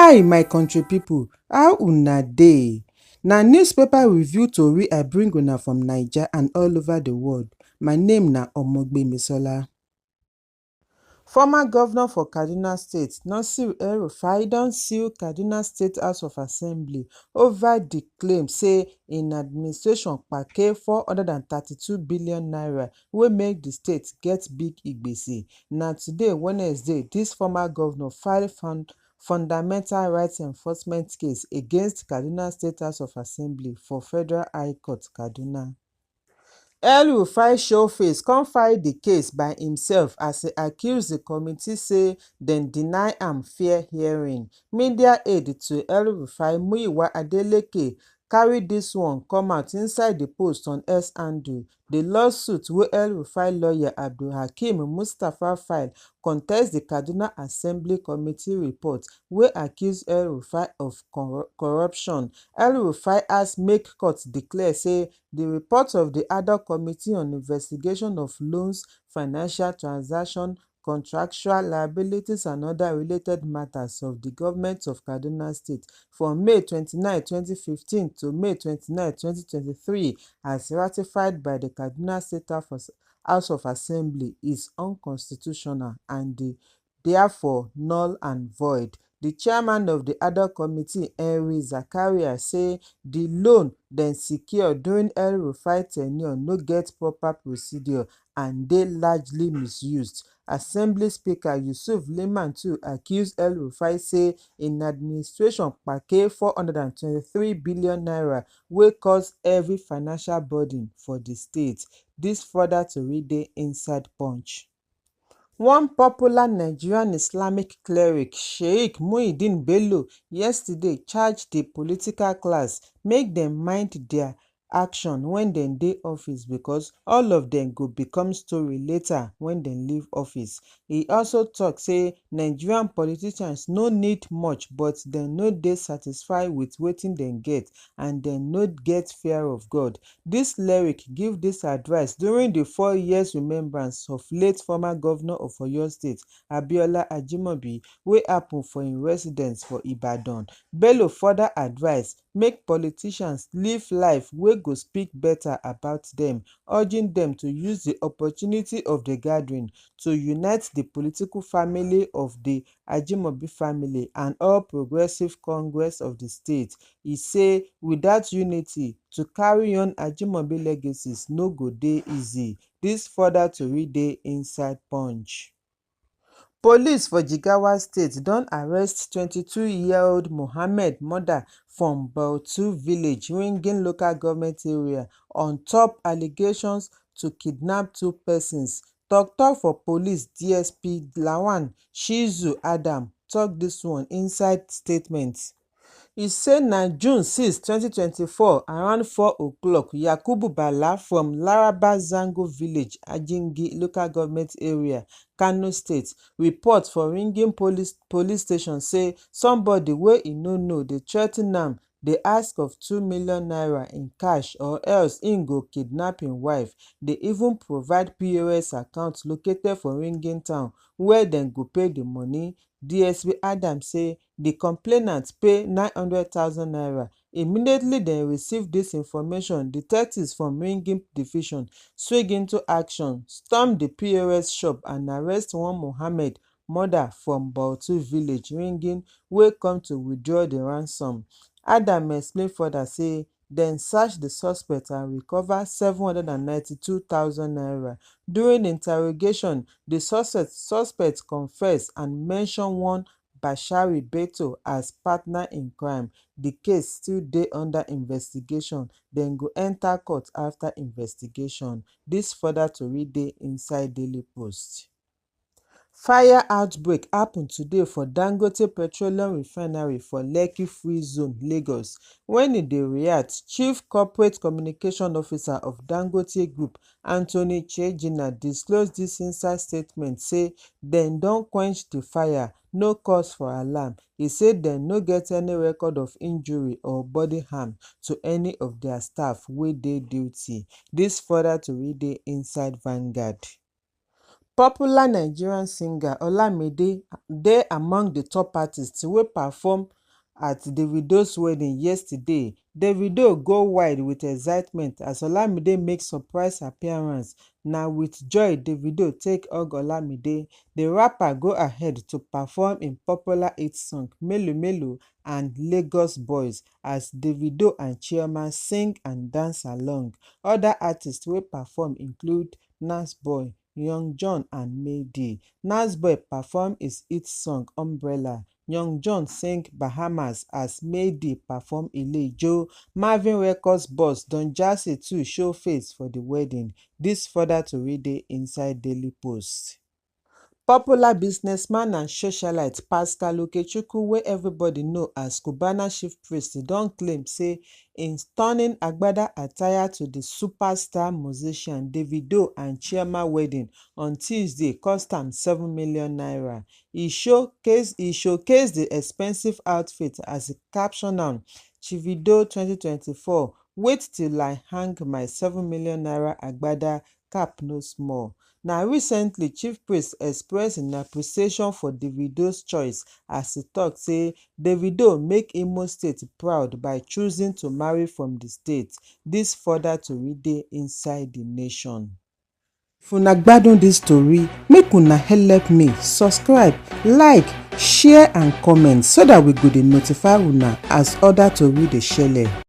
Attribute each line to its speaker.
Speaker 1: Hi my country people, how una dey? Na newspaper review tori I bring una from Naija and all over the world. My name na Omogbemisola. Former governor for Kaduna State, Nasir El-Rufai, don sue Kaduna State House of Assembly over di claim say im administration kpake ₦432 billion wey make di state get big gbese. Na today, Wednesday, dis former governor file fundamental rights enforcement case against Kaduna State House of Assembly for Federal High Court, Kaduna. El-Rufai show face come file di case by imself as e accuse di committee say dem deny am fair hearing. Media aide to El-Rufai, Muyiwa Adeleke, carry dis one come out inside di post on X handle. Di lawsuit wey El-Rufai lawyer Abdulhakeem Mustapha file contest di Kaduna Assembly Committee report wey accuse El-Rufai of corruption. El-Rufai ask make court declare say di report of di ad hoc committee on investigation of loans, financial transactions, contractual liabilities and other related matters of the government of Kaduna State from May 29, 2015 to May 29, 2023 as ratified by the Kaduna State House of Assembly is unconstitutional and therefore null and void. The chairman of the ad hoc committee, Henry Zakaria, say the loan dem secure during El-Rufai tenure no get proper procedure and dey largely misused. Assembly Speaker Yusuf Liman too accuse El-Rufai say im administration kpake ₦423 billion wey cause heavy financial burden for di state. Dis further tori dey inside Punch. One popular Nigerian Islamic cleric, Sheikh Muyideen Bello, yesterday charge di political class make dem mind their action when dem dey office because all of dem go become story later when dem leave office. E also tok say Nigerian politicians no need much but dem no dey satisfied with wetin dem get and dem no get fear of God. Dis cleric give dis advice during di 4 years remembrance of late former governor of Oyo State, Abiola Ajimobi, wey happen for im residence for Ibadan. Bello further advise make politicians live life wey go speak better about dem, urging dem to use di opportunity of di gathering to unite di political family of di Ajimobi family and All Progressive Congress of di state. E say without unity, to carry on Ajimobi legacies no go dey easy. Dis further tori dey inside Punch. Police for Jigawa State don arrest 22-year-old Mohammed Mother from Bautu village, Ringin local government area, on top allegations to kidnap 2 persons. Tok-tok for police DSP Lawan Shizu Adam tok dis one inside statement. E say na June 6, 2024 around 4 o'clock, Yakubu Bala from Laraba Zango village, Ajingi local government area, Kano State, report for Ringin police station say somebody wey e no know dey threa ten am, dey ask of ₦2 million in cash or else im go kidnap im wife. Dey even provide POS account located for Ringin town where dem go pay the money. DSP Adam say di complainant pay ₦900,000. Immediately dem receive dis information, detectives from Ringin division swing into action, storm di POS shop and arrest one Mohammed Mother from Bautu village, Ringin, wey come to withdraw di ransom. Adam explain further say dem search di suspect and recover ₦792,000. During interrogation, di suspect confess and mention one Bashari Beto as partner in crime. Di case still dey under investigation. Dem go enter court after investigation. Dis further tori dey inside Daily Post. Fire outbreak happen today for Dangote Petroleum Refinery for Lekki Free Zone, Lagos. Wen e dey react, Chief Corporate Communication Officer of Dangote Group, Anthony Chejina, disclose dis inside statement say dem don quench di fire, no cause for alarm. E say dem no get any record of injury or body harm to any of dia staff wey dey duty. Dis further tori dey inside Vanguard. Popular Nigerian singer Olamide dey among di top artists wey perform At Davido's wedding yesterday, Davido go wide with excitement as Olamide make surprise appearance. Na with joy Davido take hug Olamide. The rapper go ahead to perform im popular hit song Melo Melo and Lagos Boys as Davido and Chioma sing and dance along. Other artists wey perform include Nasboy, Young John and Mayday. Nasboy perform his hit song Umbrella. Young John sing Bahamas as Mayday perform Ilejo. Marvin Records boss Don Jazzy too show face for the wedding. Dis further tori dey inside Daily Post. Popular businessman and socialite Pascal Okechukwu, wey everybody know as Cubana chief priest, don claim say im stunning agbada attire to the superstar musician Davido and Chioma wedding on Tuesday cost am ₦7 million. E showcase the expensive outfit as e caption am "Chivido 2024, wait till I hang my ₦7 million agbada, cap no small." Na recently chief priest express im appreciation for Davido's choice as e tok say Davido make Imo State proud by choosing to marry from the state. Dis further tori dey inside The Nation. If una gbadun dis tori, make una help me subscribe, like, share and comment so dat we go dey notify una as other tori dey shele.